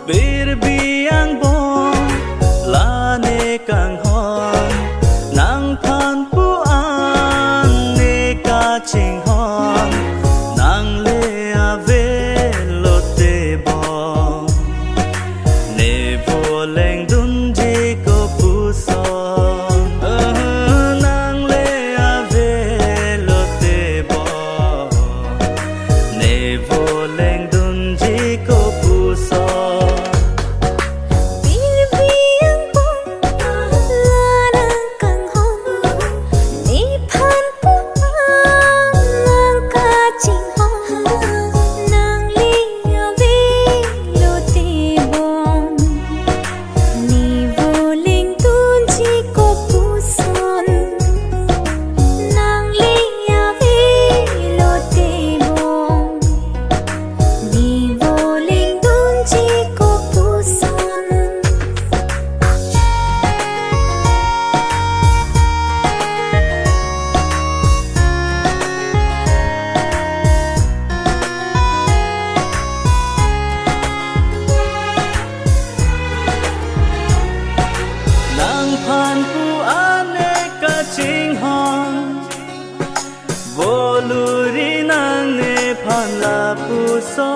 Bir biang bom la ne kang hon nang phan pu an ne ka ching hon nang le a ve lo te bom ne vo leng dun ji ko pu son nang le a ve lo te bom ne vo leng dun ji ko pu son. Phan pu ane ka ching hon voluri nang ne phan la pu so